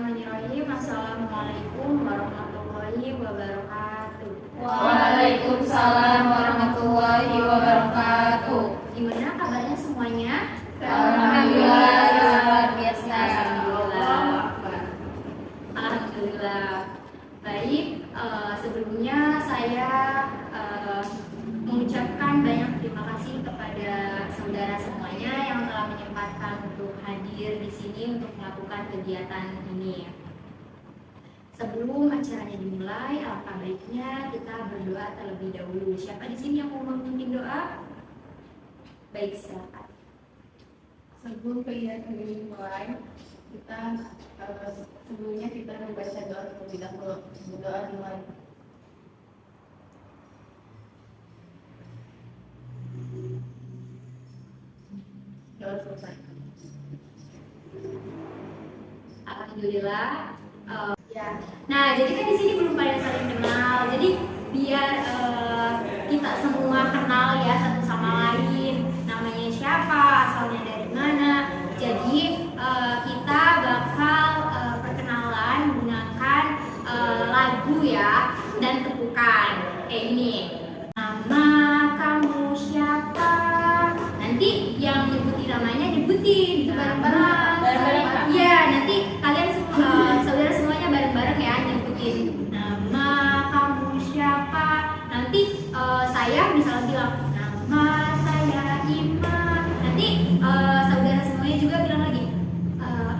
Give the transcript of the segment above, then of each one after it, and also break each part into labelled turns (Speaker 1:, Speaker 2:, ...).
Speaker 1: Bismillahirrahmanirrahim. Assalamualaikum warahmatullahi wabarakatuh.
Speaker 2: Waalaikumsalam warahmatullahi wabarakatuh.
Speaker 1: Gimana kabarnya semuanya?
Speaker 2: Alhamdulillah, luar biasa.
Speaker 1: Alhamdulillah. Baik, sebelumnya saya mengucapkan banyak terima kasih kepada saudara semuanya yang telah menyempatkan untuk hadir di sini untuk melakukan kegiatan ini. Sebelum acaranya dimulai, alangkah baiknya kita berdoa terlebih dahulu. Siapa di sini yang mau memimpin doa? Baik, silakan.
Speaker 2: Sebelum kegiatan ini dimulai, sebelumnya kita membaca doa terlebih dahulu. Doa dimulai. Doa selesai.
Speaker 1: Alhamdulillah. Ya. Nah, jadi kan di sini belum pada saling kenal. Jadi biar kita semua kenal ya satu sama lain. Namanya siapa, asalnya dari mana. Jadi kita bakal perkenalan menggunakan lagu ya dan tepukan kayak ini. Nama kamu siapa? Nanti yang nyebutin namanya nyebutin itu bareng-bareng. Iya, nanti kalian saudara semuanya bareng-bareng ya nyebutin nama kamu siapa. Nanti saya misalnya bilang nama saya Ima. Nanti saudara semuanya juga bilang lagi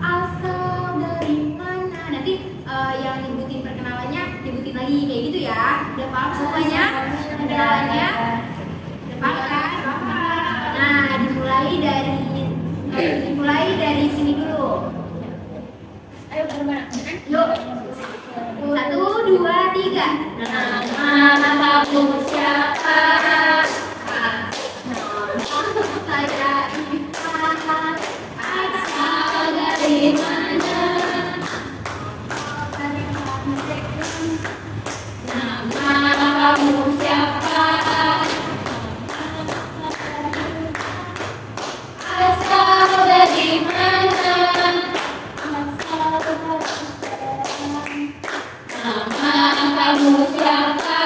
Speaker 1: asal dari mana. Nanti yang nyebutin perkenalannya nyebutin lagi kayak gitu ya. Udah paham semuanya perkenalannya? Udah paham kan? Nah, dimulai dari sini dulu.
Speaker 2: Ayo bareng-bareng.
Speaker 1: Yuk. 1, 2, 3. Nama kamu siapa? Saya Ipa. Asal dari mana? Nama kamu siapa? Asal dari mana? Nama kamu siapa?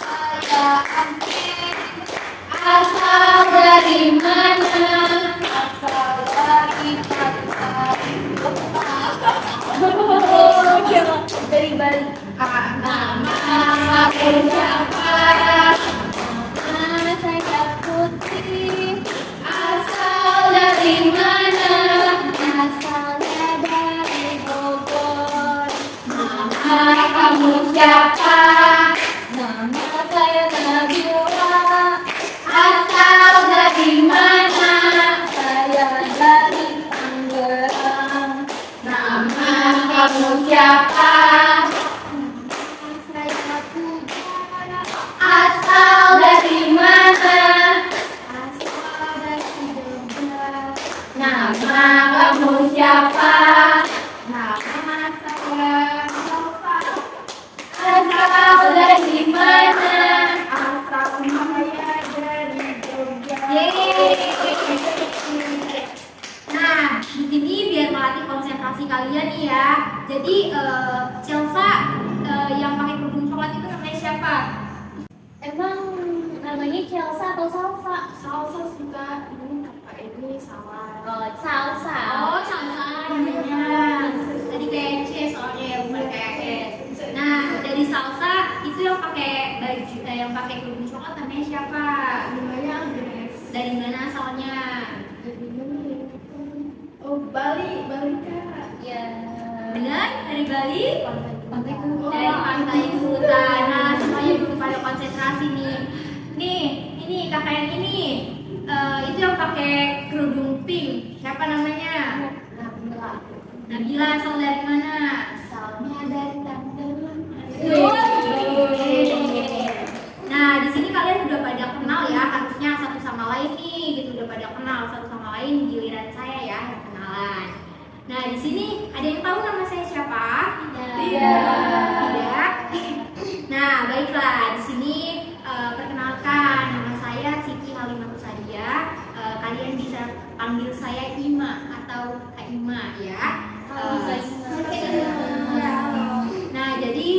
Speaker 1: Saya Antin. Asal dari mana? Asal dari dari Bali. Nama kamu siapa? Nama saya Putri. Asal dari mana? Asalnya dari Bogor. Nama kamu siapa? Nama saya Nabila. Asal dari mana? Saya dari Tangerang. Nama kamu siapa? Nama saya Puja. Asal dari mana? Asal dari Jogja. Nama kamu siapa? Nama saya Nova. Asal dari mana? Asal saya dari Jogja. Nah, di sini biar melatih konsentrasi kalian nih ya. Jadi Chelsea yang pakai kerudung coklat itu namanya siapa?
Speaker 2: Emang namanya Chelsea atau Salsa?
Speaker 1: Salsa suka ini kakak ini salah.
Speaker 2: Oh, Salsa.
Speaker 1: Oh, Salsa namanya. Tadi kayak C soalnya bukan kayak S. Nah, dari Salsa itu yang pakai baju yang pakai kerudung coklat namanya siapa?
Speaker 2: Namanya Agnes.
Speaker 1: Dari mana asalnya?
Speaker 2: Dari mana ya? Oh, Bali, Kak.
Speaker 1: Ya. Benar? Dari Bali?
Speaker 2: Pantai
Speaker 1: Dari Pantai Kuta. Nah, semuanya belum pada konsentrasi nih. Nih, ini kakak yang ini. Itu yang pakai kerudung pink. Siapa namanya?
Speaker 2: Nabila.
Speaker 1: Nabila asal dari mana?
Speaker 2: Asalnya dari Tangerang.
Speaker 1: Nah, di sini kalian udah pada kenal ya, harusnya satu sama lain nih, gitu udah pada kenal satu sama lain. Giliran saya ya yang kenalan. Nah, di sini ada yang tahu nama saya siapa? Tidak. Nah, baiklah. Di sini perkenalkan nama saya Siti Halimatus Sadia. Kalian bisa panggil saya Ima atau Kak Ima ya. ya. Nah, jadi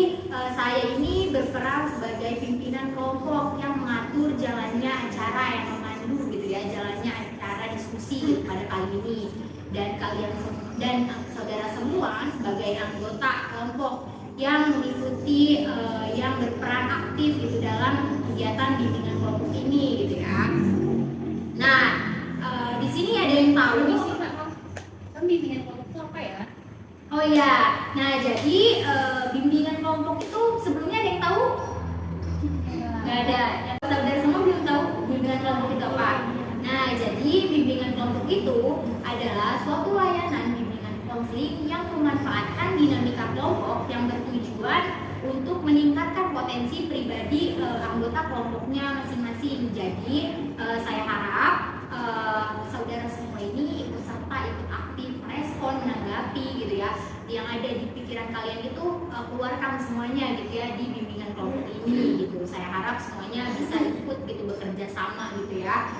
Speaker 1: saya ini berperan sebagai pimpinan kelompok yang mengatur jalannya acara, yang memandu gitu ya, jalannya acara diskusi pada kali ini. Dan kalian dan saudara semua sebagai anggota kelompok yang mengikuti, yang berperan aktif gitu dalam kegiatan bimbingan kelompok ini gitu ya. Nah, di sini ada yang tahu
Speaker 2: Kan bimbingan kelompok itu apa ya?
Speaker 1: Oh iya, nah jadi bimbingan kelompok itu sebelumnya ada yang tahu? Nggak ada. Yang saudara semua belum tahu bimbingan kelompok itu apa? Nah, jadi bimbingan kelompok itu adalah suatu layanan bimbingan konseling yang memanfaatkan dinamika kelompok yang bertujuan untuk meningkatkan potensi pribadi anggota kelompoknya masing-masing. Jadi saya harap saudara semua ini ikut serta, ikut aktif, respon, menanggapi gitu ya, yang ada di pikiran kalian itu keluarkan semuanya gitu ya di bimbingan kelompok ini gitu. Saya harap semuanya bisa ikut gitu, bekerja sama gitu ya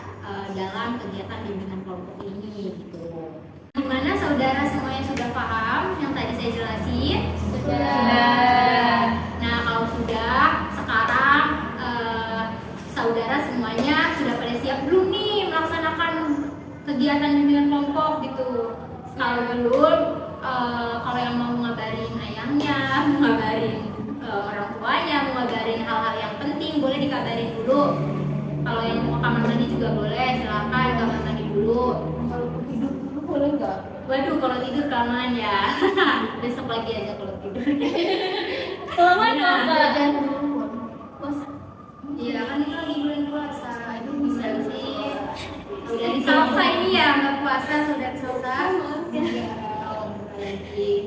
Speaker 1: dalam kegiatan bimbingan kelompok ini gitu. Gimana saudara semuanya sudah paham yang tadi saya jelasin? Sudah. Nah, kalau sudah, sekarang saudara semuanya sudah pada siap belum nih melaksanakan kegiatan bimbingan kelompok gitu? Kalau belum, kalau yang mau ngabarin ayahnya, mau ngabarin orang tuanya, mau ngabarin hal-hal yang penting, boleh dikabarin dulu. Kalau yang mau kamar mandi juga boleh, silakan kamar mandi dulu.
Speaker 2: Kalau tidur dulu boleh nggak?
Speaker 1: Waduh, kalau tidur kelamaan ya. Besok lagi aja kalau tidur.
Speaker 2: Kelamaan
Speaker 1: Nah,
Speaker 2: nggak?
Speaker 1: puasa. Iya kan ini lagi bulan puasa, itu bisa sih. Udah di salsa ini ya, nggak puasa sudah salsa.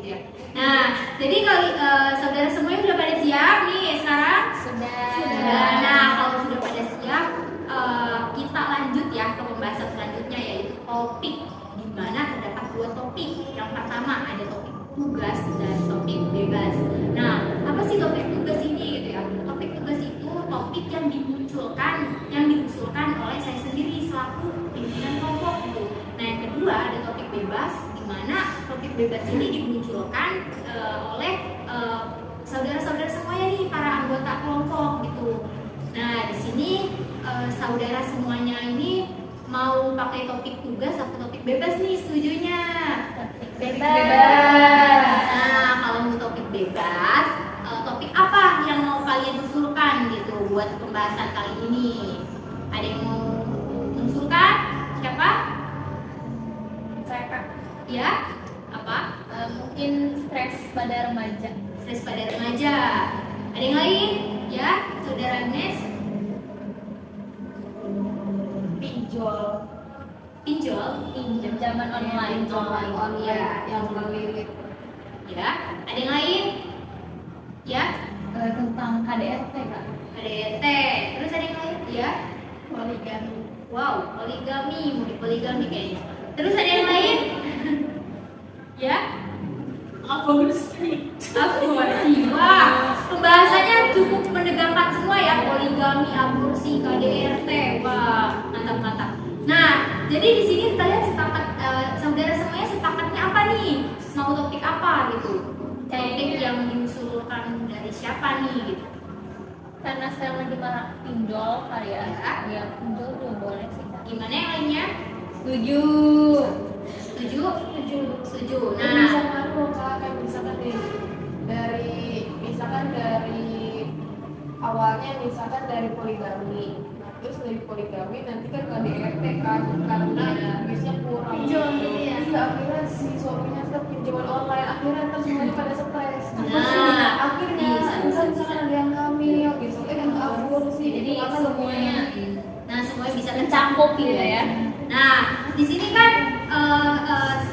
Speaker 1: Ya. Nah, jadi kalau saudara semuanya sudah pada siap nih sekarang? Sudah. Nah, kalau sudah pada siap, kita lanjut ya ke pembahasan selanjutnya, yaitu topik, di mana terdapat dua topik. Yang pertama ada topik tugas dan topik bebas. Nah, apa sih topik tugas ini gitu ya? Topik tugas itu topik yang dimunculkan, yang diusulkan oleh saya sendiri selaku pimpinan kelompok gitu. Nah, yang kedua ada topik bebas, di mana topik bebas ini dimunculkan oleh saudara-saudara semuanya nih, para anggota kelompok gitu. Nah, di sini saudara semuanya ini mau pakai topik tugas atau topik bebas nih, setujunya? Bebas. Nah, kalau mau topik bebas, topik apa yang mau kalian usulkan gitu buat pembahasan kali ini? Ada yang mau mengusulkan? Siapa?
Speaker 2: Saya Kak.
Speaker 1: Ya? Apa?
Speaker 2: Mungkin stres pada remaja.
Speaker 1: Stres pada remaja. Ada yang lain? Ya, saudara Agnes?
Speaker 2: Pinjol.
Speaker 1: Pinjol?
Speaker 2: Pinjaman online.
Speaker 1: Ya,
Speaker 2: yang melilit.
Speaker 1: ya. Ada yang lain? Ya?
Speaker 2: Tentang KDRT Kak.
Speaker 1: KDRT. Terus ada yang lain? Ya?
Speaker 2: Poligami.
Speaker 1: Wow, poligami, mau dipoligami kayaknya. Terus ada yang lain? Ya? Aborsi. Wah, pembahasannya cukup menegangkan semua ya, poligami, aborsi, KDRT. Wah, mantap. Nah, jadi di sini kalian sepakat, saudara semuanya sepakatnya apa nih? Mau topik apa gitu? Topik yang diusulkan dari siapa nih gitu?
Speaker 2: Karena sekarang lagi marak pinjol kali ya. Ya, pinjol juga boleh sih Kak.
Speaker 1: Gimana yang lainnya?
Speaker 2: Setuju.
Speaker 1: Setuju.
Speaker 3: Nah,
Speaker 1: Nah,
Speaker 3: misalkan lo Kak, kayak misalkan dari awalnya misalkan dari poligami. Nah, terus dari poligami nanti kan KDRT kan, karena biasanya kurang.
Speaker 1: Pinjol gitu ya?
Speaker 3: Iya, akhirnya si suaminya tuh pinjaman online, akhirnya ntar semuanya pada stres.
Speaker 1: Nah,
Speaker 3: akhirnya misalkan ada yang hamil, besoknya yang aborsi.
Speaker 1: jadi
Speaker 3: Karena
Speaker 1: semuanya, nah semuanya bisa
Speaker 2: Tercakup gitu ya.
Speaker 1: Nah, di sini kan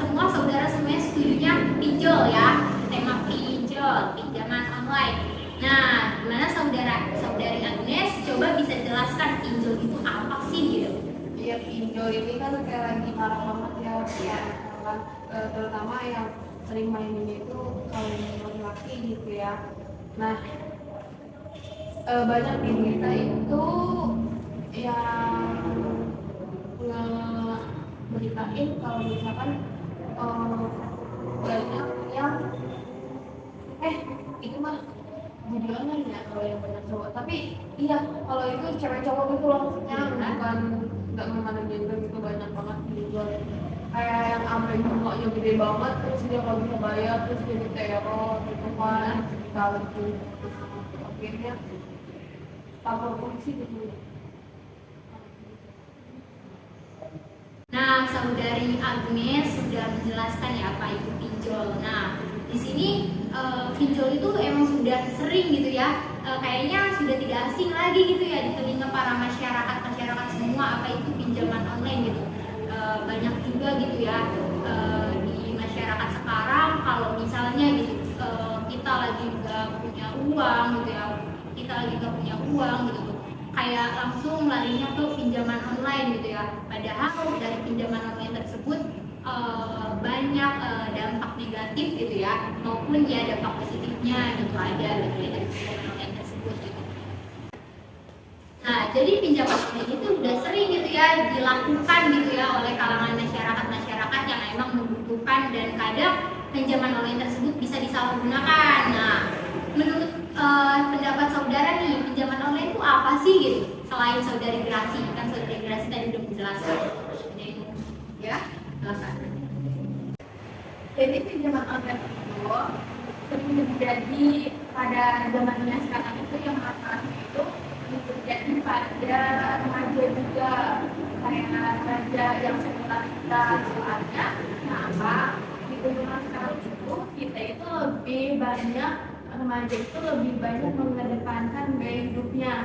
Speaker 1: semua saudara semuanya setujunya pinjol ya, tema pinjol, pinjaman online. Nah, gimana saudari Agnes, coba bisa jelaskan pinjol itu apa sih gitu?
Speaker 3: Iya, pinjol ini kan kayak lagi marak banget ya, kan, terutama yang sering mainnya itu kalau yang laki-laki gitu ya. Nah, banyak di berita itu yang ngeberitain kalau misalkan yang banyak cowok. Tapi iya, kalau itu cewek cowok gitu loh, maksudnya bukan nggak memandang gender gitu, banyak banget dijual. Kayak yang sampai jumlahnya gede banget, terus dia nggak bisa bayar, terus jadi teror gitu kan, kalau itu akhirnya lapor polisi gitu.
Speaker 1: Nah, saudari Agnes sudah menjelaskan ya apa itu pinjol. Nah, di sini pinjol itu emang sudah sering gitu ya, kayaknya sudah tidak asing lagi gitu ya di telinga para masyarakat semua apa itu pinjaman online gitu. Banyak juga gitu ya di masyarakat sekarang kalau misalnya gitu kita lagi nggak punya uang gitu ya, gitu tuh kayak langsung larinya ke pinjaman online gitu ya. Padahal dari pinjaman online tersebut banyak dampak negatif gitu ya, maupun ya dampak positifnya gitu ada gitu ya dari pinjaman online tersebut gitu. Nah, jadi pinjaman online itu udah sering gitu ya dilakukan gitu ya oleh kalangan masyarakat yang emang membutuhkan, dan kadang pinjaman online tersebut bisa disalahgunakan. Nah, menurut pendapat saudara nih, pinjaman online itu apa sih gitu? Selain saudari Grasi, kan saudari Grasi tadi udah menjelaskan. Ya, silakan.
Speaker 2: Jadi pinjaman online itu sering terjadi pada zamannya sekarang itu, yang rata-rata itu terjadi pada remaja juga, kayak remaja yang sekitar kita. Soalnya kenapa di zaman sekarang kita itu lebih banyak, remaja itu lebih banyak mengedepankan gaya hidupnya.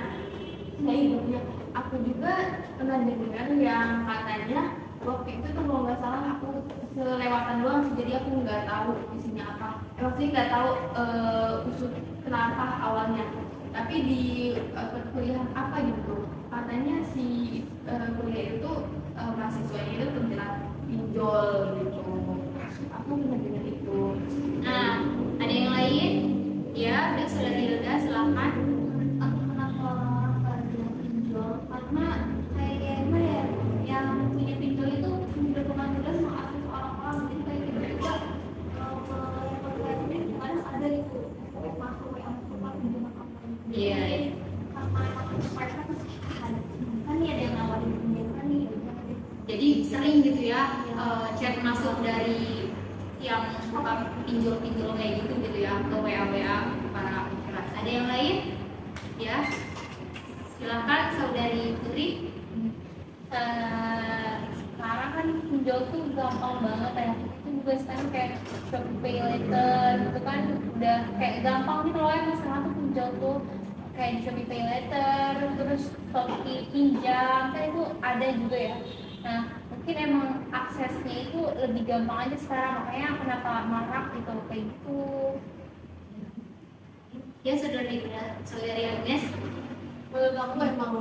Speaker 2: Aku juga pernah dengar yang katanya waktu itu tuh kalau nggak salah aku selewatan doang sih, jadi aku nggak tahu isinya apa. Maksudnya nggak tahu usut kenapa awalnya. Tapi di perkuliahan apa gitu, katanya si kuliah itu mahasiswanya itu terjerat pinjol gitu. Aku pernah dengar itu.
Speaker 1: Nah, ada yang lain? Ya, udah sudah Hilda, silakan.
Speaker 2: Aku kenapa orang pada pinjol, karena kayak gimana ya, yang punya pinjol itu berkembang juga mengakses orang-orang, jadi kayak gitu juga. Kalau yang perkuliahan kadang ada itu masuk yang suka pinjaman online.
Speaker 1: Iya.
Speaker 2: Karena mereka masih ada kan nih, ada yang nawarin pinjaman nih.
Speaker 1: Jadi sering gitu ya chat masuk dari yang suka pinjol kayak gitu ya ke WA para masyarakat. Ada yang lain? Ya, silakan saudari Putri.
Speaker 2: Sekarang kan pinjol tuh gampang banget ya. Itu juga sekarang kayak Shopee Pay Later gitu kan udah kayak gampang gitu loh ya, sekarang tuh pinjol tuh kayak di Shopee Pay Later, terus Shopee pinjam kan itu ada juga ya. Nah, mungkin emang aksesnya itu lebih gampang aja sekarang, makanya kenapa marak gitu kayak gitu.
Speaker 1: Ya, saudari Agnes.
Speaker 3: Menurut aku emang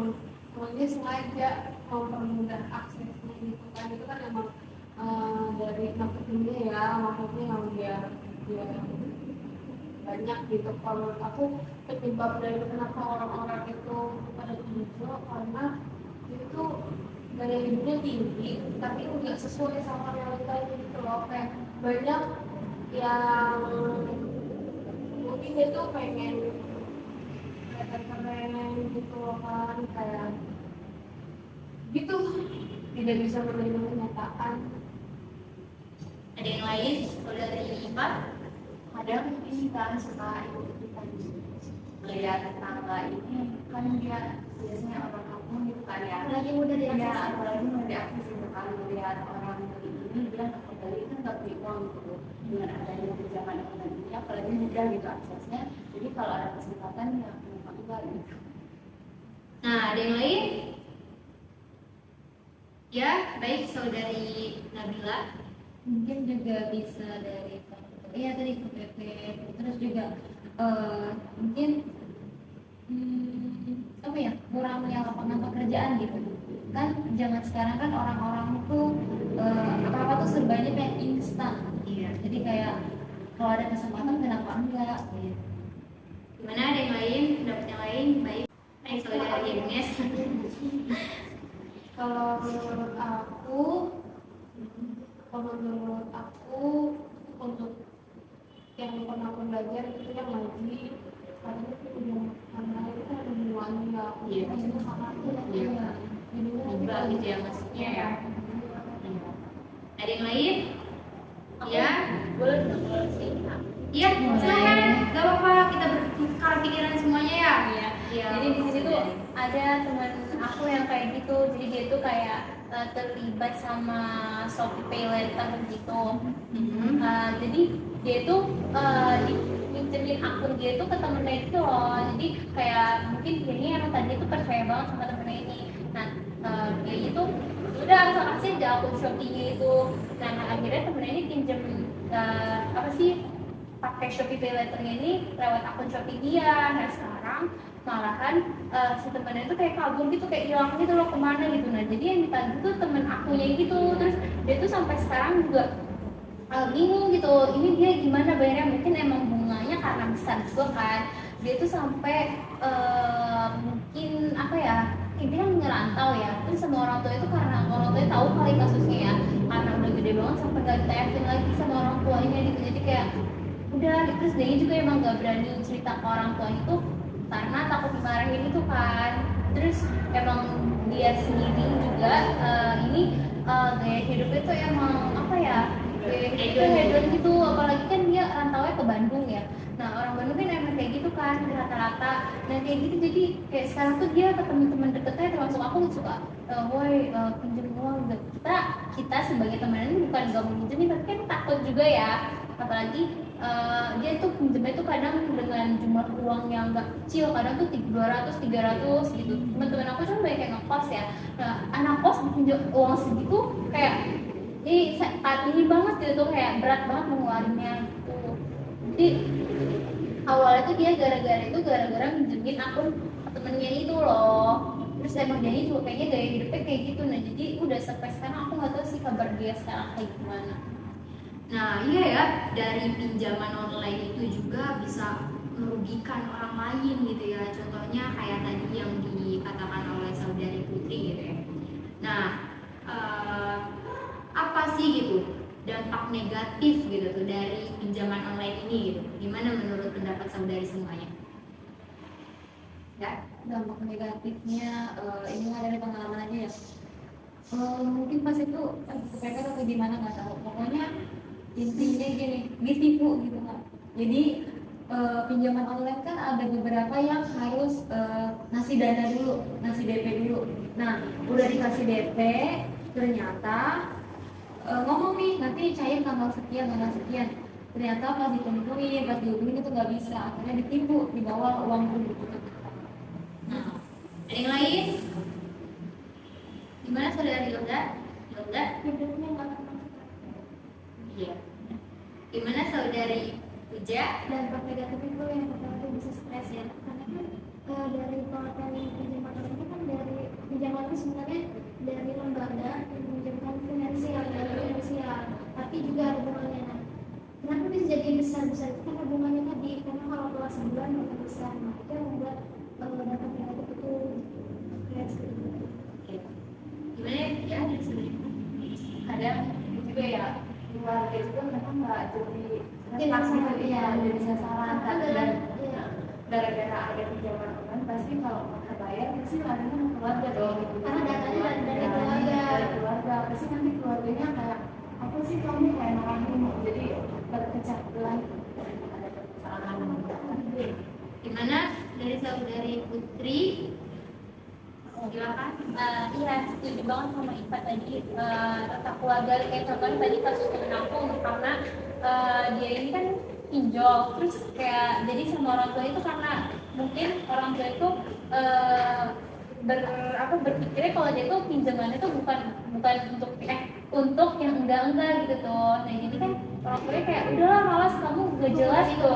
Speaker 3: dia sengaja mempermudah aksesnya gitu kan, itu kan emang dari marketingnya ya, maksudnya yang dia banyak gitu. Kalau aku penyebab dari kenapa orang-orang itu pada pinjol karena itu gaya hidupnya tinggi tapi nggak sesuai sama realitanya gitu loh. Kayak banyak yang mungkin dia tuh pengen keren gitu loh kan, kayak gitu, tidak bisa menerima kenyataan.
Speaker 1: Ada yang lain? Saudari Ipa?
Speaker 4: Kadang ini kan suka ikut-ikutan melihat tetangga ini, kan dia biasanya orang kampung gitu kan ya,
Speaker 1: Lagi muda
Speaker 4: ya
Speaker 1: diakses.
Speaker 4: apalagi mau diakses gitu kan, melihat orang beli ini bilang beli kan nggak beli uang gitu, dengan adanya pinjaman online ini apalagi mudah gitu aksesnya, jadi kalau ada kesempatan ya kenapa enggak gitu.
Speaker 1: Nah, ada yang lain? Ya, baik saudari Nabila.
Speaker 2: Mungkin juga bisa dari dari KPP, terus juga mungkin apa ya, kurangnya lapangan pekerjaan gitu kan. Zaman sekarang kan orang-orang tuh apa-apa tuh serbanya kayak instan.
Speaker 1: Iya.
Speaker 2: Jadi kayak kalau ada kesempatan kenapa enggak gitu.
Speaker 1: Gimana, ada yang lain? Pendapat yang lain? Baik. Baik, saudari Agnes.
Speaker 3: Kalau menurut aku untuk yang pernah aku belajar itu yang ngaji, karena itu udah karena
Speaker 1: Iya.
Speaker 3: pinjam sama aku.
Speaker 1: Iya.
Speaker 3: Jadinya
Speaker 1: Enggak gitu ya maksudnya ya. Iya. Ada yang lain?
Speaker 3: Aku
Speaker 1: Ya.
Speaker 3: boleh nggak sih?
Speaker 1: Iya, silakan. Gak apa-apa, kita bertukar pikiran semuanya ya.
Speaker 2: Iya.
Speaker 1: Iya.
Speaker 2: Jadi di sini tuh ada teman aku yang kayak gitu. Jadi dia tuh kayak terlibat sama Shopee Pay Later gitu.
Speaker 1: Mhm.
Speaker 2: Jadi dia tuh minjemin akun dia tuh ke temennya itu loh. Jadi kayak mungkin ini emang tadi tuh percaya banget sama temennya ini. Nah dia itu udah asal kasih aja akun Shopee-nya itu. Nah akhirnya temennya ini pinjem apa sih pakai Shopee Pay Later-nya ini lewat akun Shopee dia. Nah sekarang malahan si temennya itu kayak kabur gitu, kayak hilang gitu loh kemana gitu. Nah jadi yang ditagih tuh temen akunya gitu. Terus dia tuh sampai sekarang juga bingung gitu, ini dia gimana bayarnya. Mungkin emang bunganya karena besar juga kan. Dia tuh sampai mungkin apa ya, dia kan ngerantau ya, terus sama orang tua itu karena orang tua tahu kali kasusnya ya, karena udah gede banget sampai gak ditayangin lagi sama orang tuanya gitu. Jadi kayak udah, terus dia juga emang gak berani cerita ke orang tua itu karena takut dimarahin itu kan. Terus emang dia sendiri juga ini gaya hidupnya tuh emang apa ya, hedon gitu, apalagi kan dia rantaunya ke Bandung ya. Nah orang Bandung kan emang kayak gitu kan rata-rata. Nah kayak gitu, jadi kayak sekarang tuh dia ke teman-teman deketnya termasuk aku suka woi pinjam uang gitu. Kita sebagai teman bukan gak mau minjemin, tapi kan takut juga ya. Apalagi dia tuh pinjemnya tuh kadang dengan jumlah uang yang gak kecil, kadang tuh 200-300 gitu. Teman-teman aku kan banyak yang ngekos ya. Nah anak kos pinjam uang segitu kayak saat ini banget gitu, kayak berat banget mengeluarinnya gitu. Jadi awalnya tuh dia gara-gara minjemin akun temennya itu loh. Terus emang dia juga kayaknya gaya hidupnya kayak gitu. Nah jadi udah sampai sekarang aku nggak tahu sih kabar dia sekarang kayak gimana.
Speaker 1: Nah iya ya, dari pinjaman online itu juga bisa merugikan orang lain gitu ya. Contohnya kayak tadi yang dikatakan oleh saudari Putri gitu ya. Nah apa sih gitu dampak negatif gitu tuh dari pinjaman online ini gitu? Gimana menurut pendapat saudari semuanya? Ya,
Speaker 4: Dampak negatifnya ini nggak dari pengalaman aja ya. Mungkin pas itu kepepet atau gimana nggak tahu. Pokoknya intinya gini, ditipu gitu kan. Jadi pinjaman online kan ada beberapa yang harus ngasih dana dulu, ngasih DP dulu. Nah udah dikasih DP, ternyata ngomong nih nanti cair tanggal sekian, ternyata pas dihubungin itu nggak bisa, akhirnya ditipu, dibawa uang dulu gitu.
Speaker 1: nah, ada yang lain? Gimana saudari Hilda?
Speaker 2: Hidupnya nggak tenang.
Speaker 1: Iya. Gimana saudari Puja?
Speaker 2: Dampak negatif itu yang pertama itu bisa stres ya, karena kan dari pengertian pinjaman online itu kan dari pinjaman itu sebenarnya dari lembaga yang meminjamkan finansial, tapi juga ada bunganya. Nah, kenapa bisa jadi besar itu karena bunganya tadi, karena kalau kelas sebulan lebih besar, nah itu yang membuat dampak negatif itu stres gitu.
Speaker 1: Gimana ya dari sini?
Speaker 3: Kadang juga ya keluarga juga mereka nggak jadi
Speaker 2: Jadi sasaran,
Speaker 3: ya, jadi sasaran kan. Dan
Speaker 2: Iya.
Speaker 3: gara-gara ada pinjaman online pasti kalau mereka bayar pasti larinya ke keluarga dong gitu.
Speaker 2: Karena datanya dari
Speaker 3: Ya,
Speaker 2: keluarga.
Speaker 3: dari keluarga pasti nanti keluarganya kayak apa sih kamu kayak narahin, jadi berpecah belah, ada permasalahan.
Speaker 1: Gimana dari saudari Putri? Silakan.
Speaker 2: Iya, setuju banget sama Iva tadi tentang keluarga. Kayak contohnya tadi kasus temen aku, karena dia ini kan pinjol, terus kayak jadi sama orang tua itu karena mungkin orang tua itu berpikirnya kalau dia tuh pinjamannya tuh bukan untuk yang enggak gitu tuh. Nah jadi kan orang tuanya kayak udahlah malas, kamu gak jelas tuh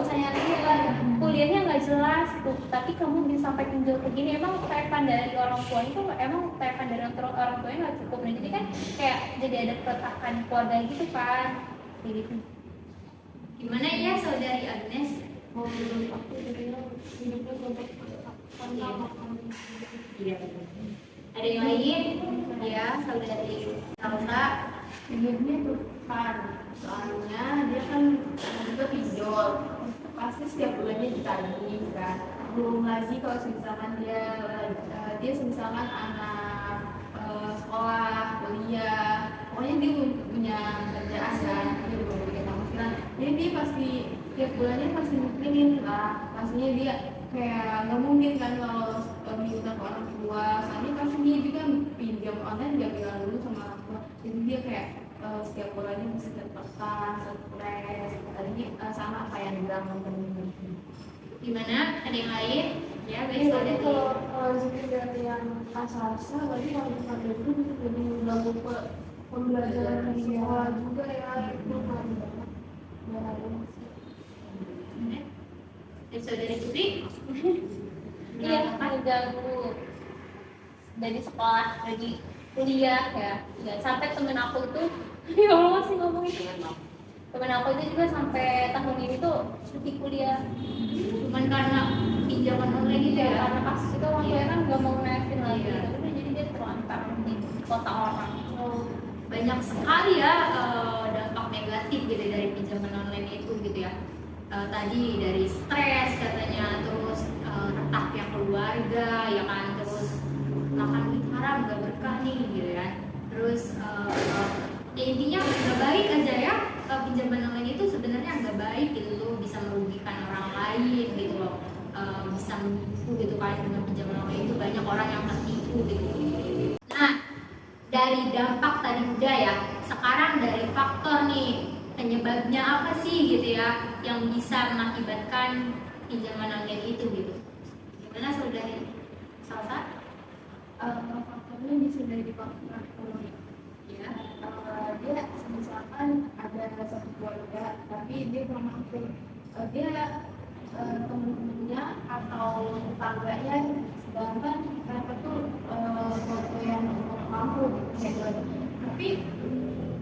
Speaker 2: kuliahnya nggak jelas tuh, tapi kamu bisa sampai pinjol begini. Emang tarikan dari orang tua itu emang tarikan dari orang tuanya nggak cukup. Nah jadi kan kayak jadi ada keretakan keluarga gitu kan, kayak gitu.
Speaker 1: Gimana ya saudari Agnes?
Speaker 3: Menurut aku jadi hidupnya untuk
Speaker 1: Iya. Ada yang lain? Ya, saudari Salsa.
Speaker 3: hidupnya tuh kan soalnya dia kan juga pinjol, pasti setiap bulannya ditagih kan. belum lagi kalau misalkan dia misalkan anak sekolah, kuliah, pokoknya dia punya kerjaan kan, dia udah punya penghasilan, jadi dia pasti tiap bulannya pasti mikirin lah, pastinya dia kayak nggak mungkin kan kalau minta ke orang tua, soalnya pasti dia juga pinjam online dia bilang dulu sama orang tua, jadi dia kayak setiap bulannya mesti tertekan, stres, tadi sama apa yang bilang temen-temen.
Speaker 1: Gimana? Ada yang lain? Ya, baik.
Speaker 3: Jadi kalau dari yang asal-asal, berarti kalau misalnya itu bisa jadi ganggu ke pembelajaran di sekolah juga ya, itu kan banget.
Speaker 1: Dan saudari Putri?
Speaker 2: Iya, mengganggu dari sekolah, dari kuliah ya. Sampai temen aku tuh, ya Allah masih ngomongin temen aku itu juga sampai tahun ini tuh cuti kuliah.
Speaker 1: Cuman karena pinjaman online gitu ya?
Speaker 2: Karena kasus itu orang tua kan nggak mau naikin lagi,
Speaker 1: Iya.
Speaker 2: udah jadi dia terlantar di kota orang.
Speaker 1: Banyak sekali ya dampak negatif gitu dari pinjaman online itu gitu ya. Tadi dari stres katanya, terus retaknya keluarga ya kan, terus makan duit haram gak berkah nih gitu ya. Terus ya intinya nggak baik aja ya, pinjaman online itu sebenarnya nggak baik gitu loh, bisa merugikan orang lain gitu loh. Bisa menipu gitu kan, dengan pinjaman online itu banyak orang yang tertipu gitu. Nah, dari dampak tadi udah ya, sekarang dari faktor nih, penyebabnya apa sih gitu ya yang bisa mengakibatkan pinjaman online itu gitu. Gimana saudari Salsa?
Speaker 3: Faktornya bisa dari faktor ekonomi.
Speaker 1: Ya.
Speaker 3: Dia misalkan ada satu keluarga, tapi dia kurang mampu, dia temen-temennya atau tetangganya, sedangkan mereka tuh keluarga yang mampu gitu. Tapi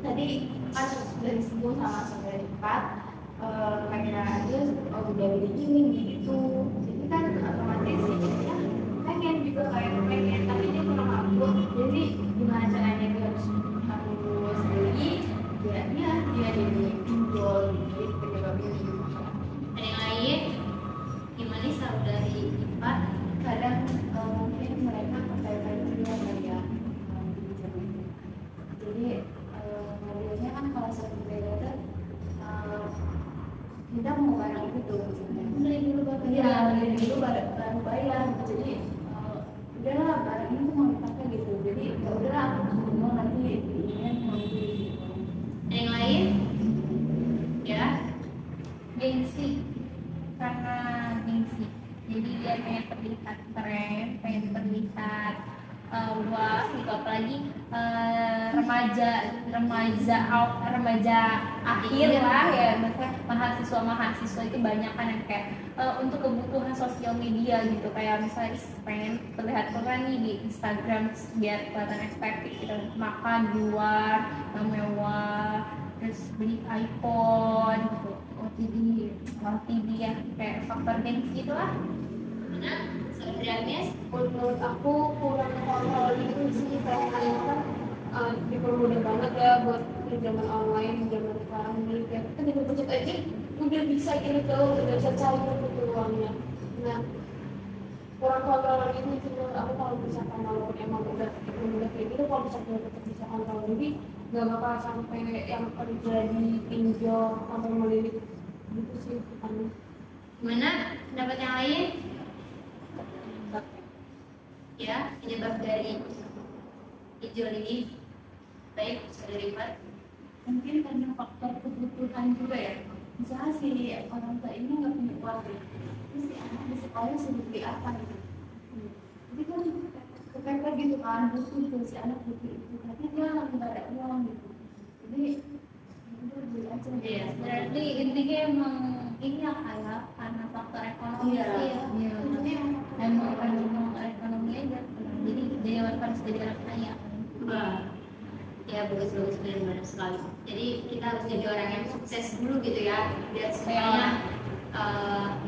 Speaker 3: tadi kan sudah disebut sama saudari Empat, kayak dia udah beli ini gitu, jadi kan otomatis ya pengen juga kayak pengen, tapi dia kurang mampu, jadi gimana caranya dia harus beli, dia jadi pinjol gitu penyebabnya gitu.
Speaker 1: Ada yang lain? Gimana saudari Ipat?
Speaker 3: Kadang mungkin mereka percaya juga kayak pinjam itu, jadi biasanya kan kalau seperti itu kita mau barang itu beli dulu baru bayar, jadi udahlah barang ini tuh mau dipakai gitu, jadi ya udahlah aku mau nanti diingat mau beli gitu.
Speaker 1: Ada yang lain? Ya.
Speaker 2: Gengsi, karena gengsi, jadi dia pengen terlihat keren, pengen terlihat wah gitu, apalagi remaja akhir lah ya, maksudnya mahasiswa itu banyak kan yang kayak untuk kebutuhan sosial media gitu, kayak misalnya pengen terlihat keren nih di Instagram biar kelihatan estetik gitu, makan di luar mewah, terus beli iPhone gitu, TV ya, kayak faktor gengsi gitu lah.
Speaker 1: Mana? Saudari Agnes?
Speaker 3: Menurut aku kurang kontrol itu sih, kayak kan dipermudah banget ya buat pinjaman online zaman sekarang ini, kayak kita tinggal pencet aja udah bisa gitu tuh, udah bisa cair gitu uangnya. Nah, kurang kontrol itu sih menurut aku, kalau misalkan kalau emang udah kayak gitu, kalau misalkan tetap bisa kontrol, jadi nggak bakal sampai yang terjadi pinjol sampai melilit gitu sih kan.
Speaker 1: Gimana pendapat yang lain? Ya, penyebab dari pinjol ini. Baik, saudari Ipat.
Speaker 4: Mungkin karena faktor kebutuhan juga ya, misalnya si orang tua ini nggak punya uang ya, terus si anak di sekolah sudah beli apa gitu, jadi kan kepepet gitu kan, butuh tuh si anak butuh itu, tapi dia lagi nggak ada uang gitu, jadi udah beli aja gitu.
Speaker 1: Iya,
Speaker 2: Berarti intinya emang ini ya kayak karena faktor ekonomi
Speaker 4: Iya,
Speaker 2: sih ya.
Speaker 4: iya.
Speaker 2: Emang ekonomi aja. Jadi harus jadi orang kaya.
Speaker 1: Wah, ya bagus benar sekali. Jadi kita harus jadi orang yang sukses dulu gitu ya, biar semuanya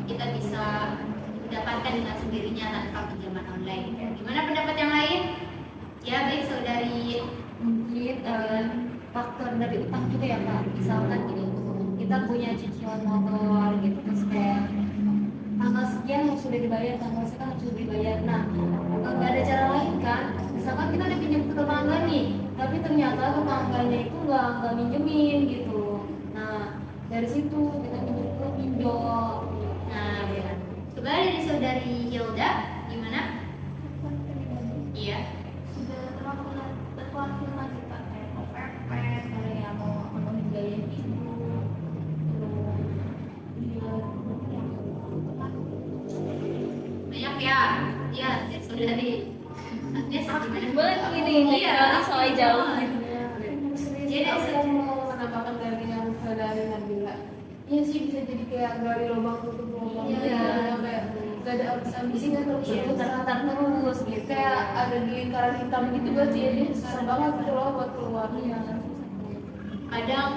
Speaker 1: kita bisa mendapatkan dengan sendirinya tanpa pinjaman online. Ya. Gimana pendapat yang lain? Ya baik saudari.
Speaker 4: Mungkin faktor dari utang juga ya Kak, misalkan gini, kita punya cicilan motor gitu, terus kayak tanggal sekian yang sudah dibayar
Speaker 3: bisa dibayar. Nah, nggak ada cara lain kan. Misalkan kita udah pinjam ke tetangga nih, tapi ternyata tetangganya itu nggak minjemin gitu. Nah, dari situ kita pinjam ke pinjol.
Speaker 1: Nah, ya. Coba dari saudari Hilda, gimana? Iya.
Speaker 2: Sudah terwakilkan kita kayak OPP, ada yang mau memenuhi biaya hidup, terus dia
Speaker 1: Banyak ya? Iya, dari saudari Agnes gimana?
Speaker 5: banget gini,
Speaker 1: Iya,
Speaker 5: soalnya jauh gitu.
Speaker 1: Iya, dari
Speaker 3: Aku mau menambahkan dari yang dari Nabila. Iya sih, bisa jadi kayak gali lubang tutup lubang.
Speaker 1: Iya.
Speaker 3: Kayak gak ada habis-habisnya terus
Speaker 1: Iya.
Speaker 3: putar-putar terus gitu. Kayak ada di lingkaran hitam gitu berarti ya, dia susah banget gitu loh buat keluarnya.
Speaker 1: Kadang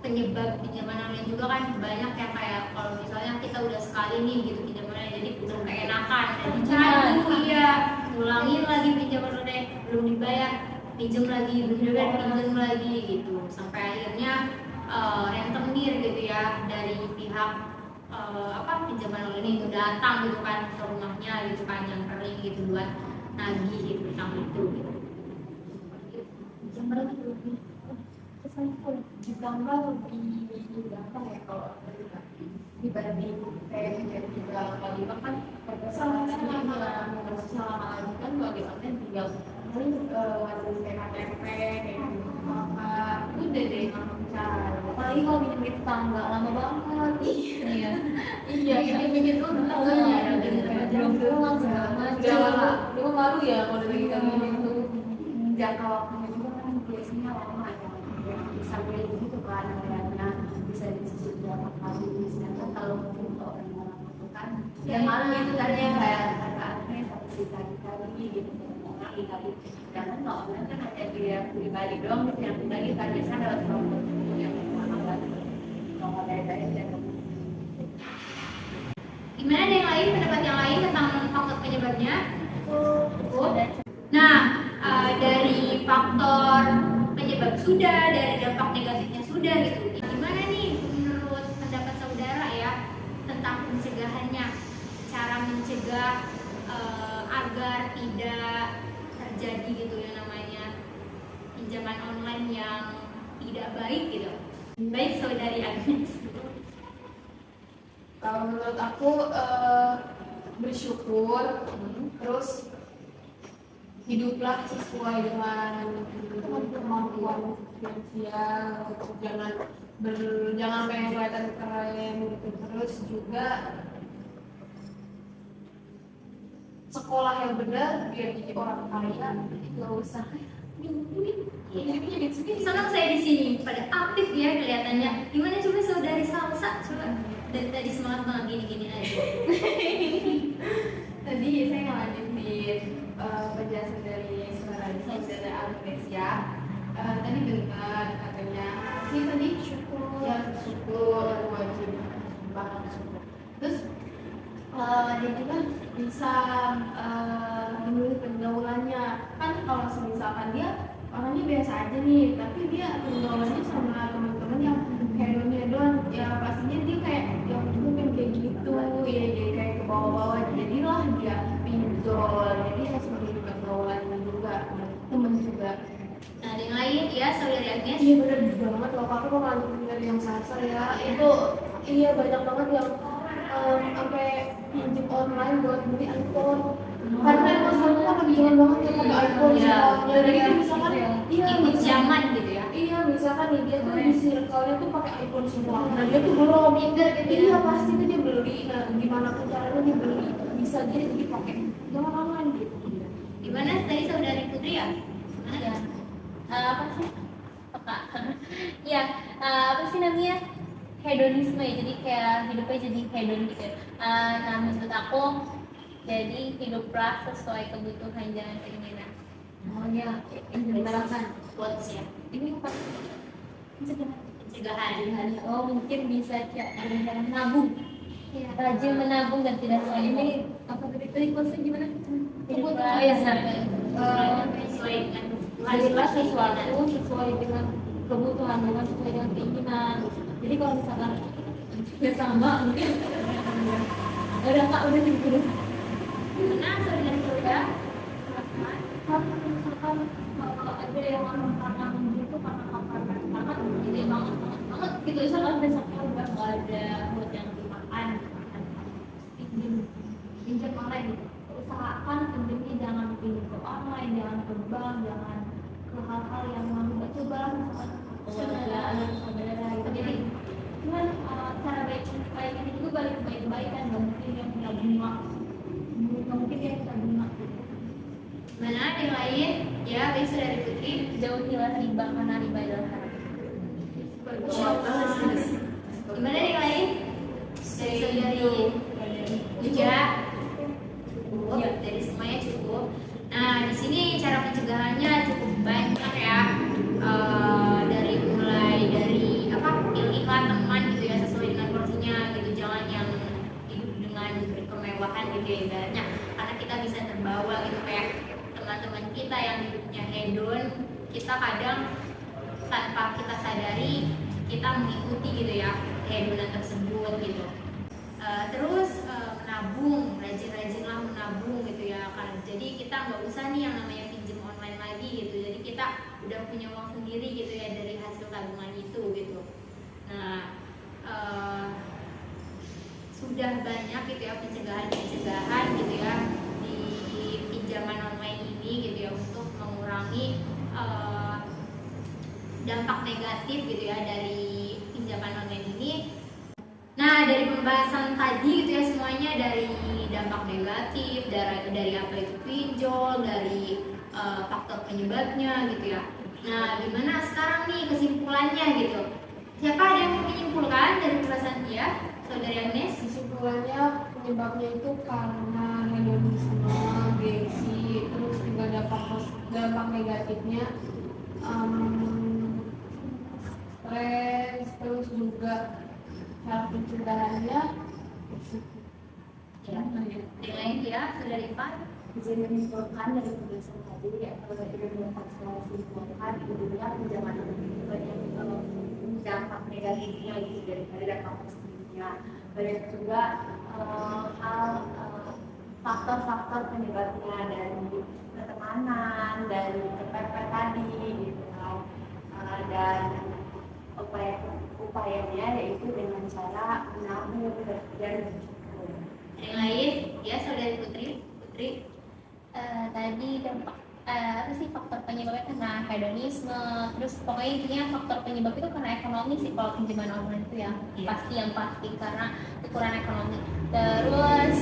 Speaker 1: penyebab pinjaman online juga kan banyak yang kayak kalau misalnya kita udah sekali nih gitu pinjamannya, jadi udah keenakan dan dicari ya ulangin lagi pinjaman online belum dibayar, pinjam lagi belum dibayar, pinjam lagi gitu sampai akhirnya rentenir gitu ya dari pihak pinjaman online itu datang gitu kan ke rumahnya gitu kan yang kering gitu buat nagih gitu utang itu gitu.
Speaker 2: ditambah lebih gampang ya kalau dibanding kayak menjadi 3 kali kan sama-sama lagi kan kalau di online tinggal paling wajib kayak KTP kayak gitu apa udah deh gampang cara
Speaker 5: Apalagi kalau minjem di tetangga lama banget. Iya.
Speaker 2: iya ini bikin tuh tetangganya
Speaker 5: Belum pulang segala macam.
Speaker 3: Dulu malu ya kalau dari kita gitu.
Speaker 4: jangka waktunya juga kan biasanya lama ya sampai begitu kan bayarnya bisa dicicil berapa kali sedangkan kalau mungkin orang itu kan ya malu itu tadi yang kayak kata Agnes harus dikali-kali gitu kali-kali sedangkan kalau online kan hanya dia pribadi doang gitu yang pribadi kan biasanya lewat kelompok yang mana banget kalau ada dan
Speaker 1: Gimana ada yang lain, pendapat yang lain tentang faktor penyebabnya? Nah, dari faktor penyebab sudah, dari dampak negatifnya sudah gitu. Gimana nih menurut pendapat saudara ya tentang pencegahannya? Cara mencegah agar tidak terjadi gitu yang namanya pinjaman online yang tidak baik gitu. Baik saudari Agnes.
Speaker 3: Kalau menurut aku bersyukur, terus hiduplah sesuai dengan kemampuan finansial, jangan pengen kelihatan keren gitu. Terus juga sekolah yang benar biar jadi orang kaya, nggak usah
Speaker 1: Senang saya di sini pada aktif ya kelihatannya. Gimana coba saudari Salsa coba dari tadi semangat banget gini-gini aja.
Speaker 2: tadi saya ngelanjutin penjelasan dari saudara Agnes ya. Tadi benar katanya sih tadi syukur ya syukur wajib banget syukur. Terus dia juga bisa memilih pergaulannya kan kalau misalkan dia orangnya biasa aja nih tapi dia pergaulannya sama teman-teman yang hedon ya pastinya dia kayak yang juga pengen kayak gitu ya jadi kayak ke bawah-bawah jadilah dia pinjol jadi harus memilih pergaulannya juga temen juga.
Speaker 1: Nah, ada yang lain ya saudari Agnes?
Speaker 3: Iya benar banget loh, aku mau lanjutin dari yang sasar ya. Itu iya banyak banget yang sampai pinjam online buat beli iPhone. Karena emang sekarang kan lagi jalan banget ya pakai iPhone
Speaker 1: Iya.
Speaker 3: semuanya. Jadi itu misalkan iya
Speaker 1: Ikut zaman gitu ya.
Speaker 3: iya misalkan nih dia tuh di circle-nya tuh pakai iPhone semua. Nah dia tuh belum minder gitu. Iya pasti tuh dia beli. Nah gimana pun caranya dia beli bisa dia dipakai jangan online gitu.
Speaker 1: Gimana tadi saudari Putri ya?
Speaker 5: Ya. Apa sih? Peka. Ya, apa sih namanya? Hedonisme ya. Jadi kayak hidupnya jadi hedon gitu. Nah, menurut aku jadi hiduplah sesuai kebutuhan jangan keinginan.
Speaker 1: Oh ya,
Speaker 5: Menerapkan.
Speaker 1: quotes ya.
Speaker 5: Ini apa?
Speaker 1: Pencegahan.
Speaker 5: Oh mungkin bisa dengan menabung. Rajin menabung dan tidak sombong.
Speaker 3: Ini apa tadi konsep gimana?
Speaker 5: Hiduplah
Speaker 1: Sesuai dengan
Speaker 3: Hadirlah sesuatu sesuai dengan kebutuhan bukan sesuai dengan keinginan. Jadi kalau misalkan ya sama mungkin udah kak udah gitu
Speaker 1: Gimana saudara Hilda?
Speaker 3: Kalau misalkan ada yang orang-orang gitu karena kapan banget gitu banget gitu misalkan besoknya udah nggak ada buat yang dimakan pinjam online gitu, usahakan pinjamnya jangan pinjam ke online, jangan ke bank, jangan ke hal-hal yang nggak coba misalkan saudara gitu. Jadi cuman cara baiknya juga balik kebaikan, nggak mungkin yang punya bunga, nggak mungkin yang punya bunga.
Speaker 1: Mana ada yang lain? Ya, baik saudari Putri.
Speaker 5: Jauhilah riba karena riba adalah haram.
Speaker 1: Bagus. Gimana ada yang lain? Dari saudari Uja. Cukup, dari semuanya cukup. Nah, di sini cara pencegahannya cukup banyak ya. Dari mulai dari pilihlah teman gitu ya sesuai dengan porsinya gitu, jangan yang hidup dengan berkemewahan gitu ya ibaratnya, karena kita bisa terbawa gitu kayak teman-teman kita yang hidupnya hedon, kita kadang tanpa kita sadari kita mengikuti gitu ya hedonan tersebut gitu. Terus menabung, rajin-rajinlah menabung gitu ya kan. Jadi kita nggak usah nih yang namanya pinjam online lagi gitu. Jadi kita udah punya uang sendiri gitu ya dari hasil tabungan itu gitu. Nah, sudah banyak gitu ya pencegahan gitu ya di pinjaman online ini gitu ya untuk mengurangi dampak negatif gitu ya dari pinjaman online ini. Nah, dari pembahasan tadi gitu ya semuanya, dari dampak negatif, dari apa itu pinjol, dari faktor penyebabnya gitu ya. Nah, gimana sekarang nih kesimpulannya gitu? Siapa ada yang mau menyimpulkan dari pembahasan dia, Saudari Agnes?
Speaker 3: Kesimpulannya penyebabnya itu karena hedonisme, gengsi, terus juga dampak negatifnya stres, terus juga cara pencegahannya
Speaker 1: Ya, yang lain ya, Saudari Ipan?
Speaker 4: Bisa menyimpulkan dari penjelasan tadi, kalau tidak dapat saya simpulkan, intinya pinjaman itu banyak dampak negatifnya gitu daripada dampak positifnya. Banyak juga faktor-faktor penyebabnya dari pertemanan, dari kepepet tadi gitu kan. Dan upayanya yaitu dengan cara menabung dan bersyukur.
Speaker 1: Yang lain ya, Saudari Putri?
Speaker 5: Tadi dampak apa sih faktor penyebabnya karena hedonisme, terus pokoknya intinya faktor penyebab itu karena ekonomi sih kalau pinjaman online itu ya. Yang pasti karena ukuran ekonomi. Terus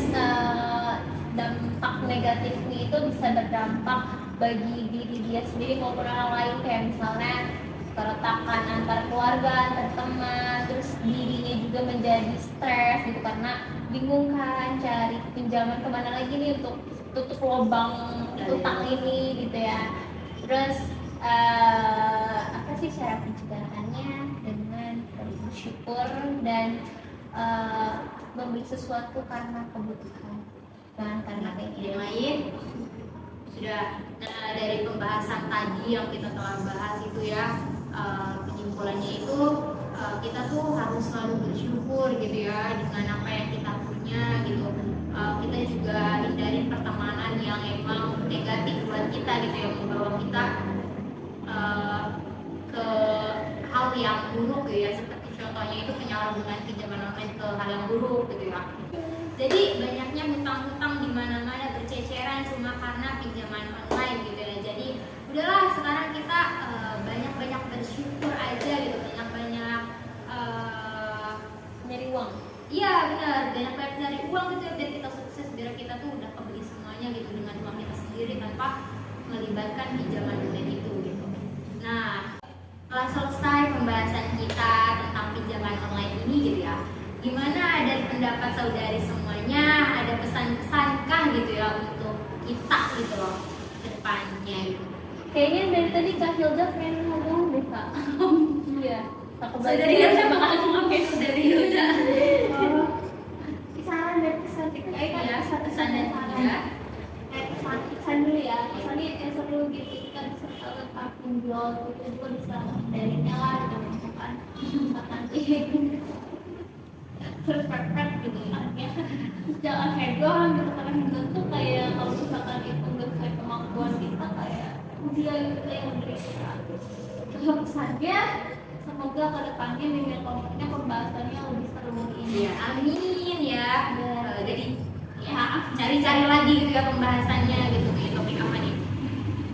Speaker 5: dampak negatifnya itu bisa berdampak bagi diri dia sendiri maupun orang lain, kayak misalnya keretakan antar keluarga, antar teman, terus dirinya juga menjadi stres gitu karena bingung kan cari pinjaman kemana lagi nih untuk tutup lubang utang ini gitu ya. Terus apa sih cara pencegahannya? Dengan bersyukur dan membeli sesuatu karena kebutuhan, bukan karena
Speaker 1: Yang lain sudah. Nah, dari pembahasan tadi yang kita telah bahas itu ya, penyimpulannya itu kita tuh harus selalu bersyukur gitu ya dengan apa yang kita punya gitu. Kita juga hindari pertemanan yang emang negatif buat kita gitu ya, membawa kita ke hal yang buruk gitu ya, seperti contohnya itu penyalahgunaan pinjaman online ke hal yang buruk gitu ya. Jadi banyaknya hutang-hutang di mana-mana berceceran cuma karena pinjaman online gitu ya. Jadi udahlah sekarang kita banyak-banyak bersyukur aja gitu, banyak-banyak
Speaker 5: nyari uang.
Speaker 1: iya benar, banyak-banyak cari uang gitu ya, biar kita sukses, biar kita tuh udah kebeli semuanya gitu dengan uang kita sendiri tanpa melibatkan pinjaman online itu gitu. Nah, setelah selesai pembahasan kita tentang pinjaman online ini gitu ya, gimana dari pendapat saudari semuanya, ada pesan-pesankah gitu ya untuk kita gitu loh ke depannya gitu?
Speaker 5: Kayaknya dari tadi Kak Hilda pengen ngomong deh Kak. Iya.
Speaker 1: Saudari Hilda bakal ngomong ya, Saudari Hilda.
Speaker 2: Saran dan pesan
Speaker 1: Ya, pesan dan tiga.
Speaker 2: pesan dulu ya, pesannya yang seru gitu, kita bisa tahu tentang pinjol, kita juga bisa darinya lah, gitu misalkan terus pepet gitu ya.
Speaker 5: Jangan hedon gitu, karena hedon tuh kayak kalau misalkan itu nggak sesuai kemampuan kita kayak dia gitu yang menderita. Terus pesannya semoga kedepannya dengan kelompoknya pembahasannya lebih seru ini.
Speaker 1: Ya, amin ya. Jadi ya cari-cari lagi gitu ya pembahasannya gitu nih, topik apa nih?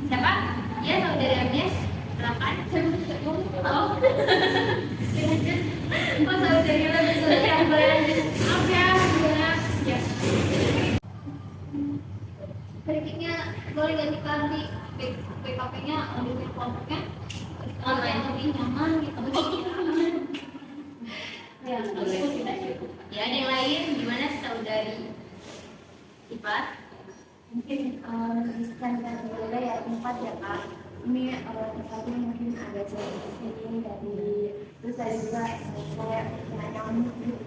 Speaker 1: Siapa? Ya, saudari Agnes, silakan. Oh, oh saudari lebih silakan boleh lanjut. Maaf ya, gimana? Ya.
Speaker 5: Kritiknya boleh ganti ganti PKP-nya lebih kelompoknya yang lebih nyaman gitu.
Speaker 1: Ya, boleh. Ya, ada yang lain gimana saudari Ipat?
Speaker 4: Mungkin menuliskan dan berbeda ya tempat ya Kak. Ini tempatnya mungkin agak jauh di sini dari, terus saya juga saya punya nyamuk gitu.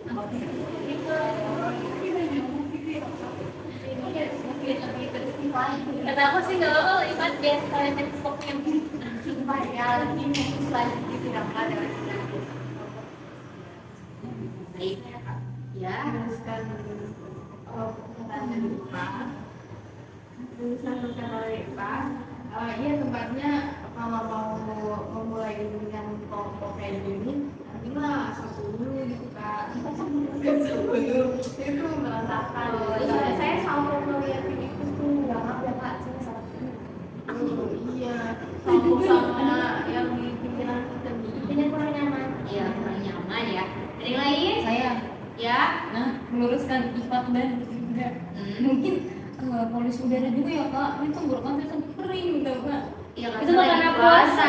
Speaker 4: Mungkin lebih bersih lagi.
Speaker 5: Kata aku sih nggak apa-apa, Ipat biasa kalian pokoknya.
Speaker 4: Sumpah ya, ini mungkin selanjutnya tidak ada.
Speaker 1: Baik. Ya,
Speaker 2: Menuliskan perkataan dari Pak. Tulisan dari Pak. Iya tempatnya kalau mau memulai dengan kelompok kayak gini, nanti mah satu dulu gitu Kak. Satu dulu itu merasakan. Saya selalu melihat itu tuh, nggak maaf ya Kak, saya salah. Iya, sama yang di pikiran kita nih.
Speaker 5: Ini kurang nyaman.
Speaker 1: iya kurang nyaman ya. Ada yang lain?
Speaker 6: Saya
Speaker 1: Ya.
Speaker 6: meluruskan Ifat dan juga mungkin polusi udara juga ya Kak, ini tenggorokan saya sampai kering gitu Kak.
Speaker 1: Iya,
Speaker 5: Itu mah karena puasa.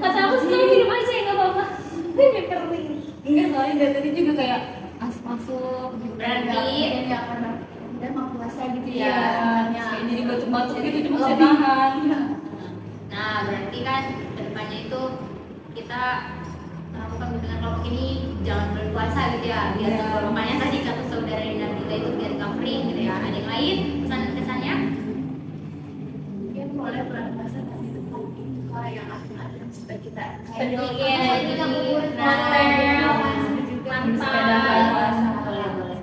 Speaker 5: Kata aku sih minum aja nggak apa-apa. Biar kering.
Speaker 6: Enggak, soalnya dari tadi juga kayak asap masuk gitu.
Speaker 1: Berarti
Speaker 2: Ya karena udah mau puasa gitu
Speaker 6: Iya,
Speaker 2: ya.
Speaker 6: kayak jadi batuk-batuk gitu cuma saya tahan.
Speaker 1: nah, berarti kan kedepannya itu kita melakukan dengan kelompok ini jangan berpuasa gitu ya, biar
Speaker 6: Iya.
Speaker 1: tenggorokannya tadi kata saudara Rina kita itu biar nggak kering gitu ya. Ada yang lain pesan-pesannya?
Speaker 2: Mungkin boleh berpuasa tapi tetap itu yang asing-asing supaya kita
Speaker 5: Iya,
Speaker 2: kita
Speaker 1: Boleh, boleh.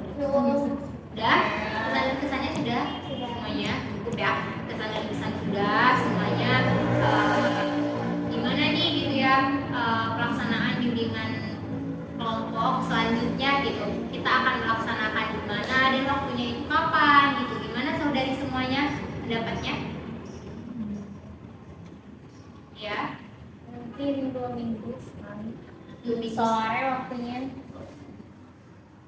Speaker 1: Udah? Kesan-kesannya sudah? Semuanya? Cukup ya? Kesan dan pesan sudah semuanya. Gimana nih gitu ya pelaksanaan bimbingan kelompok selanjutnya gitu. Kita akan melaksanakan di mana dan waktunya itu kapan gitu. Gimana saudari semuanya pendapatnya? Ya,
Speaker 5: mungkin 2 minggu sekali.
Speaker 1: 2 minggu,
Speaker 5: Sore waktunya.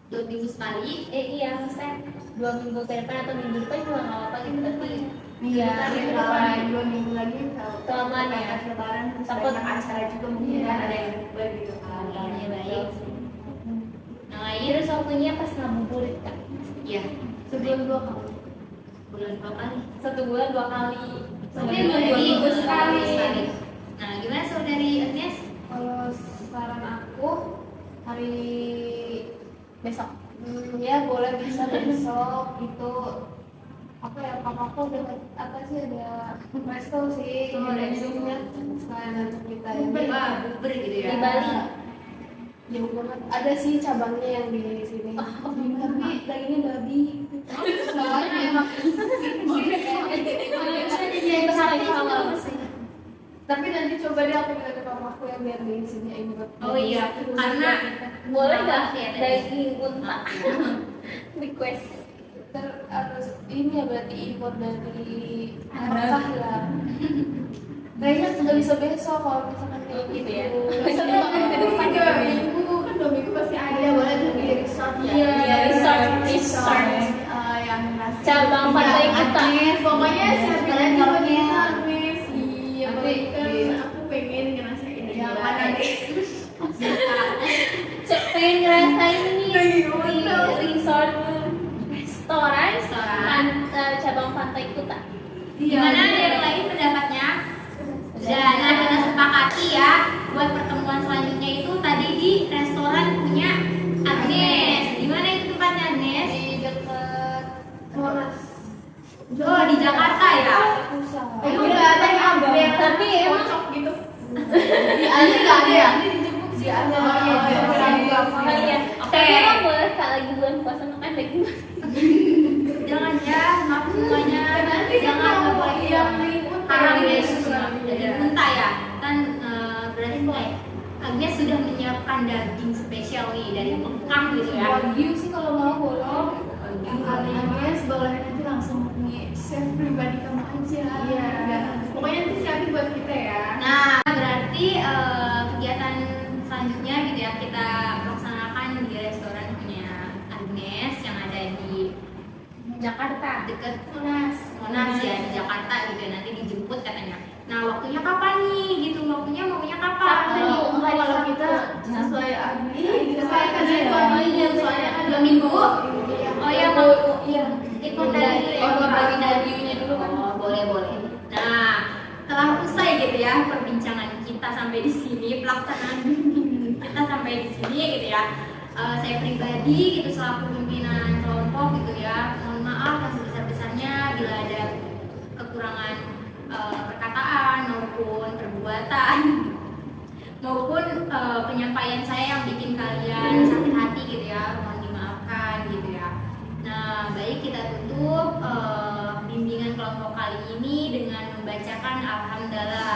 Speaker 1: 2 minggu sekali.
Speaker 5: Iya, maksudnya 2 minggu ke depan atau minggu depan juga nggak apa-apa gitu, tapi
Speaker 2: Iya,
Speaker 5: minggu depan
Speaker 2: 2 minggu lagi
Speaker 5: Kelamaan ya?
Speaker 2: pas lebaran terus
Speaker 5: Takut-
Speaker 2: banyak acara juga mungkin
Speaker 5: Iya.
Speaker 2: kan ada yang bukber gitu kan.
Speaker 1: Iya, baik. Yang lain?
Speaker 5: terus waktunya pas ngabuburit kan.
Speaker 1: Iya.
Speaker 5: Sebulan 2 kali.
Speaker 1: Bulan berapa kali?
Speaker 5: 1 bulan 2 kali.
Speaker 1: Tapi
Speaker 5: Sebulan 2
Speaker 1: berarti
Speaker 5: minggu sekali.
Speaker 1: Nah, gimana saudari Agnes?
Speaker 3: Kalau saran aku hari
Speaker 5: Besok.
Speaker 3: ya boleh bisa besok itu apa ya papaku udah apa sih ada resto sih
Speaker 1: Oh,
Speaker 3: ada
Speaker 1: resto.
Speaker 3: minumnya sekalian untuk kita
Speaker 1: Bukber,
Speaker 3: ini
Speaker 1: bukber gitu ya.
Speaker 5: Di Bali.
Speaker 3: jauh banget ada sih cabangnya yang di sini tapi dagingnya babi soalnya emang tapi nanti coba deh aku minta ke papaku yang biar di sini buat
Speaker 1: Oh iya, karena
Speaker 5: Boleh nggak
Speaker 1: ya
Speaker 5: daging unta? Request.
Speaker 3: harus ini ya berarti impor dari Mekah ya. Kayaknya nggak bisa besok kalau misalkan kayak gitu ya.
Speaker 5: Besoknya ke depan
Speaker 3: Iya, minggu kan 2 minggu pasti ada.
Speaker 2: Iya, boleh tuh di resort ya.
Speaker 5: Iya, resort.
Speaker 2: Yang nasi.
Speaker 5: Cabang pantai kita.
Speaker 2: Pokoknya sekalian
Speaker 3: Kalau
Speaker 2: kalau
Speaker 3: kita
Speaker 2: kita
Speaker 3: Agnes, iya,
Speaker 2: Nanti
Speaker 3: kan
Speaker 2: di-
Speaker 3: aku pengen ngerasain ini.
Speaker 2: yang mana nih?
Speaker 5: Pengen ngerasain nih
Speaker 3: Daging
Speaker 5: di
Speaker 3: unta.
Speaker 5: resort restoran
Speaker 1: Restoran.
Speaker 5: cabang pantai Kuta.
Speaker 1: Gimana ada yang lain pendapatnya? Dan kita sepakati ya buat pertemuan selanjutnya itu tadi di restoran punya Agnes. Gimana itu tempatnya Agnes?
Speaker 3: Di dekat Monas.
Speaker 1: Oh, di Jakarta ya?
Speaker 3: Emang nggak ada yang upgrade
Speaker 5: Tapi emang
Speaker 3: kocok gitu.
Speaker 2: Di Aldi nggak ada ya?
Speaker 3: Ini dijemput Dia ada
Speaker 5: Oh iya.
Speaker 1: Oke.
Speaker 5: Tapi emang boleh kak lagi bulan puasa makan daging?
Speaker 1: Jangan ya, maaf semuanya. Jangan nggak boleh
Speaker 3: yang
Speaker 1: haram Yesus daging unta ya. Kan berarti Agnes sudah menyiapkan daging spesial nih dari Mekah gitu ya.
Speaker 2: Wagyu sih kalau mau boleh. Alias boleh nanti langsung punya chef pribadi kamu aja.
Speaker 3: Iya.
Speaker 2: Pokoknya nanti siapin buat kita ya.
Speaker 1: Nah, berarti kegiatan selanjutnya gitu ya kita laksanakan di restoran punya Agnes yang ada di
Speaker 2: Jakarta.
Speaker 1: dekat
Speaker 2: Monas.
Speaker 1: ya di Jakarta gitu ya, nanti dijemput katanya. Nah, waktunya kapan nih gitu? Waktunya maunya kapan?
Speaker 2: Kalau kita sesuai Agnes,
Speaker 1: sesuai
Speaker 2: aja
Speaker 1: soalnya kan 2 minggu. Oh ya mau ikut dari
Speaker 2: bagi dagingnya dulu kan.
Speaker 1: Oh, boleh. Nah, setelah usai gitu ya perbincangan kita sampai di sini, pelaksanaan kita sampai di sini gitu ya. Saya pribadi gitu selaku pimpinan kelompok gitu ya, mohon maaf yang sebesar-besarnya bila ada kekurangan perkataan maupun perbuatan maupun penyampaian saya yang bikin kalian sakit hati gitu ya, mohon dimaafkan gitu ya. Nah, baik kita tutup bimbingan kelompok kali ini dengan membacakan Alhamdulillah